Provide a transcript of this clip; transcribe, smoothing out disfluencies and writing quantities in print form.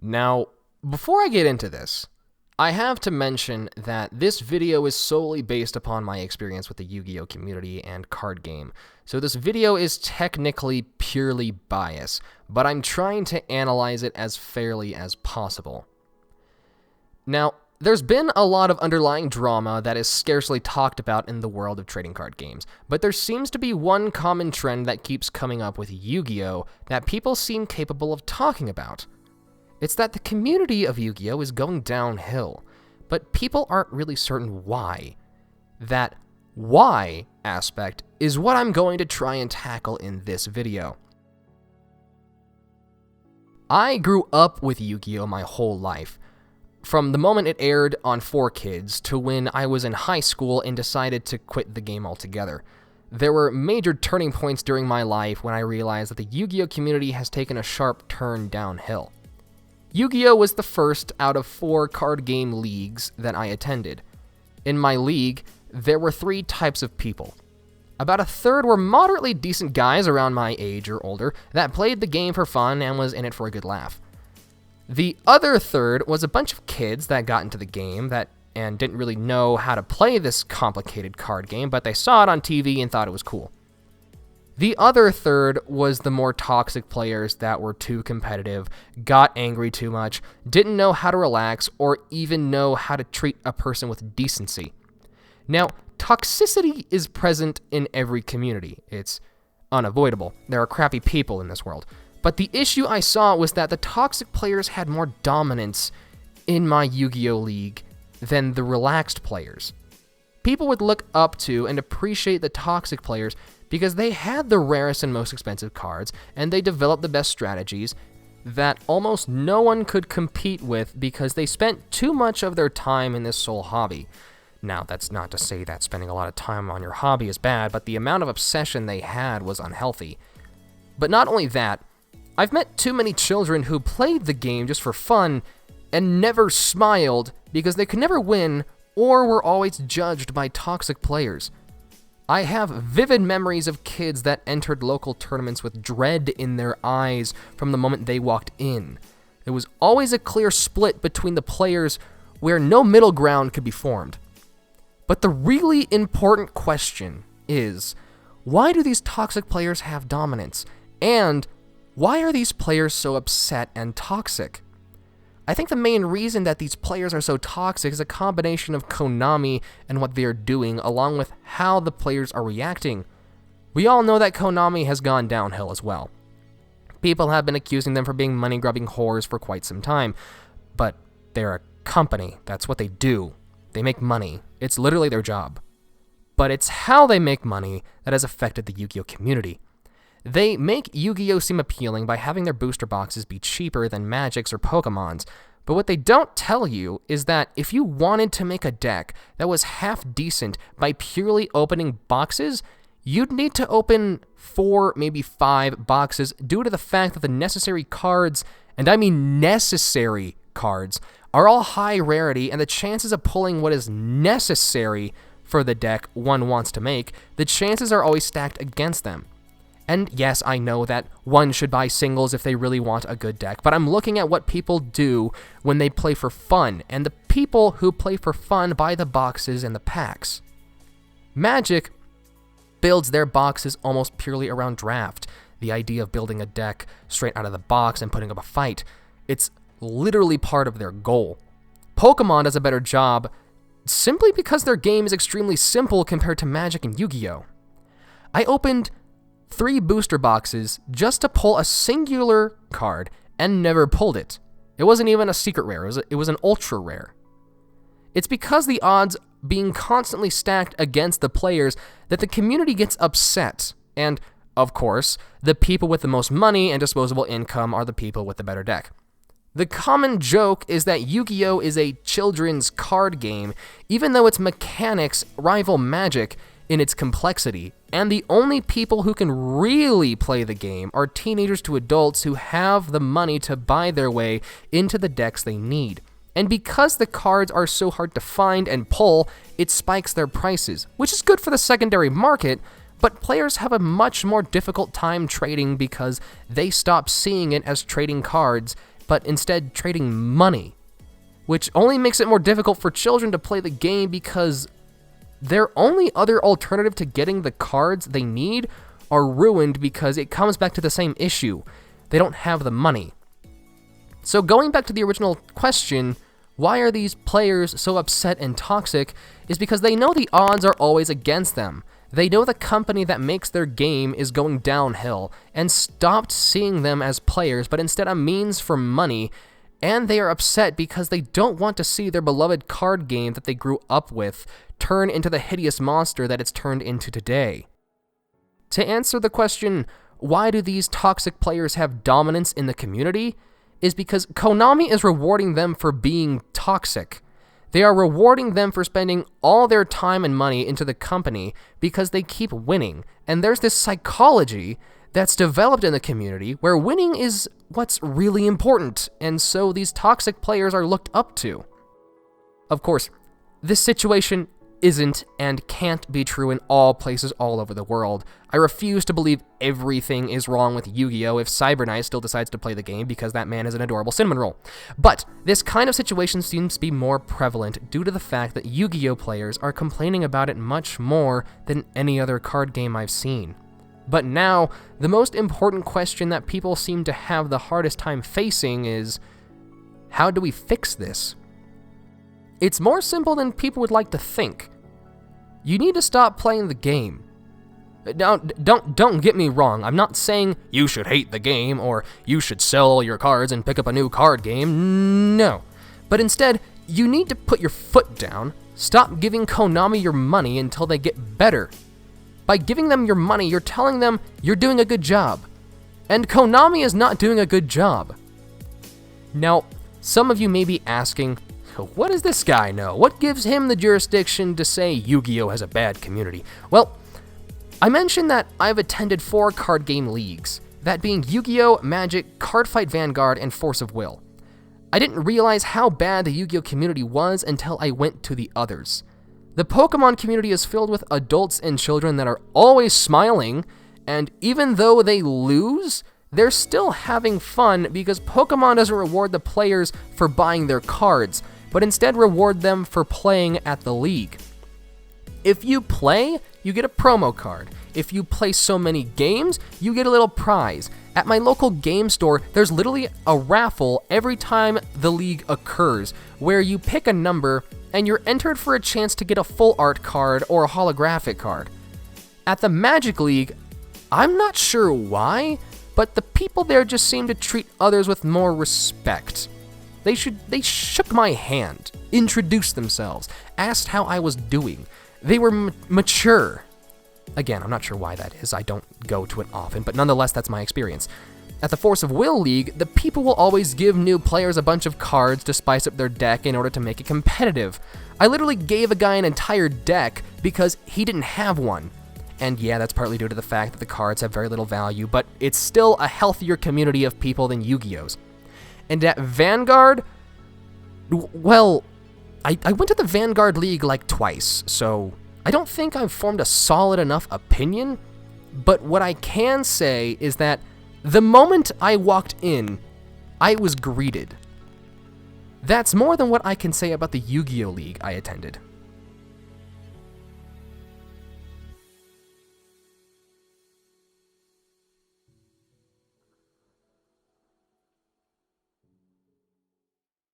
Now, before I get into this, I have to mention that this video is solely based upon my experience with the Yu-Gi-Oh community and card game, so this video is technically purely biased, but I'm trying to analyze it as fairly as possible. Now, there's been a lot of underlying drama that is scarcely talked about in the world of trading card games, but there seems to be one common trend that keeps coming up with Yu-Gi-Oh that people seem capable of talking about. It's that the community of Yu-Gi-Oh is going downhill, but people aren't really certain why. That why aspect is what I'm going to try and tackle in this video. I grew up with Yu-Gi-Oh my whole life, from the moment it aired on 4Kids to when I was in high school and decided to quit the game altogether. There were major turning points during my life when I realized that the Yu-Gi-Oh community has taken a sharp turn downhill. Yu-Gi-Oh was the first out of 4 card game leagues that I attended. In my league, there were 3 types of people. About a third were moderately decent guys around my age or older that played the game for fun and was in it for a good laugh. The other third was a bunch of kids that got into the game and didn't really know how to play this complicated card game, but they saw it on TV and thought it was cool. The other third was the more toxic players that were too competitive, got angry too much, didn't know how to relax, or even know how to treat a person with decency. Now, toxicity is present in every community. It's unavoidable. There are crappy people in this world. But the issue I saw was that the toxic players had more dominance in my Yu-Gi-Oh league than the relaxed players. People would look up to and appreciate the toxic players because they had the rarest and most expensive cards, and they developed the best strategies that almost no one could compete with because they spent too much of their time in this sole hobby. Now, that's not to say that spending a lot of time on your hobby is bad, but the amount of obsession they had was unhealthy. But not only that, I've met too many children who played the game just for fun and never smiled because they could never win or were always judged by toxic players. I have vivid memories of kids that entered local tournaments with dread in their eyes from the moment they walked in. There was always a clear split between the players where no middle ground could be formed. But the really important question is, why do these toxic players have dominance? And why are these players so upset and toxic? I think the main reason that these players are so toxic is a combination of Konami and what they are doing, along with how the players are reacting. We all know that Konami has gone downhill as well. People have been accusing them for being money-grubbing whores for quite some time, but they're a company. That's what they do. They make money. It's literally their job. But it's how they make money that has affected the Yu-Gi-Oh community. They make Yu-Gi-Oh seem appealing by having their booster boxes be cheaper than Magic's or Pokemon's, but what they don't tell you is that if you wanted to make a deck that was half decent by purely opening boxes, you'd need to open 4, maybe 5 boxes due to the fact that the necessary cards, and I mean necessary cards, are all high rarity, and the chances of pulling what is necessary for the deck one wants to make, the chances are always stacked against them. And yes, I know that one should buy singles if they really want a good deck, but I'm looking at what people do when they play for fun, and the people who play for fun buy the boxes and the packs. Magic builds their boxes almost purely around draft, the idea of building a deck straight out of the box and putting up a fight. It's literally part of their goal. Pokemon does a better job simply because their game is extremely simple compared to Magic and Yu-Gi-Oh! I opened 3 booster boxes just to pull a singular card and never pulled it. It wasn't even a secret rare, it was an ultra rare. It's because the odds being constantly stacked against the players that the community gets upset, and, of course, the people with the most money and disposable income are the people with the better deck. The common joke is that Yu-Gi-Oh is a children's card game, even though its mechanics rival Magic in its complexity, and the only people who can really play the game are teenagers to adults who have the money to buy their way into the decks they need. And because the cards are so hard to find and pull, it spikes their prices, which is good for the secondary market, but players have a much more difficult time trading because they stop seeing it as trading cards, but instead trading money, which only makes it more difficult for children to play the game because their only other alternative to getting the cards they need are ruined because it comes back to the same issue. They don't have the money. So going back to the original question, why are these players so upset and toxic, is because they know the odds are always against them. They know the company that makes their game is going downhill and stopped seeing them as players, but instead a means for money, and they are upset because they don't want to see their beloved card game that they grew up with turn into the hideous monster that it's turned into today. To answer the question, why do these toxic players have dominance in the community, is because Konami is rewarding them for being toxic. They are rewarding them for spending all their time and money into the company because they keep winning. And there's this psychology that's developed in the community where winning is what's really important, and so these toxic players are looked up to. Of course, this situation isn't and can't be true in all places all over the world. I refuse to believe everything is wrong with Yu-Gi-Oh! If Cyberknight still decides to play the game because that man is an adorable cinnamon roll. But this kind of situation seems to be more prevalent due to the fact that Yu-Gi-Oh! Players are complaining about it much more than any other card game I've seen. But now, the most important question that people seem to have the hardest time facing is, how do we fix this? It's more simple than people would like to think. You need to stop playing the game. Don't get me wrong, I'm not saying you should hate the game or you should sell all your cards and pick up a new card game, no. But instead, you need to put your foot down, stop giving Konami your money until they get better. By giving them your money, you're telling them you're doing a good job. And Konami is not doing a good job. Now, some of you may be asking, what does this guy know? What gives him the jurisdiction to say Yu-Gi-Oh! Has a bad community? Well, I mentioned that I've attended 4 card game leagues, that being Yu-Gi-Oh!, Magic, Cardfight Vanguard, and Force of Will. I didn't realize how bad the Yu-Gi-Oh! Community was until I went to the others. The Pokemon community is filled with adults and children that are always smiling, and even though they lose, they're still having fun because Pokemon doesn't reward the players for buying their cards, but instead reward them for playing at the league. If you play, you get a promo card. If you play so many games, you get a little prize. At my local game store, there's literally a raffle every time the league occurs, where you pick a number and you're entered for a chance to get a full art card or a holographic card. At the Magic League, I'm not sure why, but the people there just seem to treat others with more respect. They shook my hand, introduced themselves, asked how I was doing. They were mature. Again, I'm not sure why that is. I don't go to it often, but nonetheless, that's my experience. At the Force of Will League, the people will always give new players a bunch of cards to spice up their deck in order to make it competitive. I literally gave a guy an entire deck because he didn't have one. And yeah, that's partly due to the fact that the cards have very little value, but it's still a healthier community of people than Yu-Gi-Oh's. And at Vanguard, well, I went to the Vanguard League like twice, so I don't think I've formed a solid enough opinion, but what I can say is that the moment I walked in, I was greeted. That's more than what I can say about the Yu-Gi-Oh! League I attended.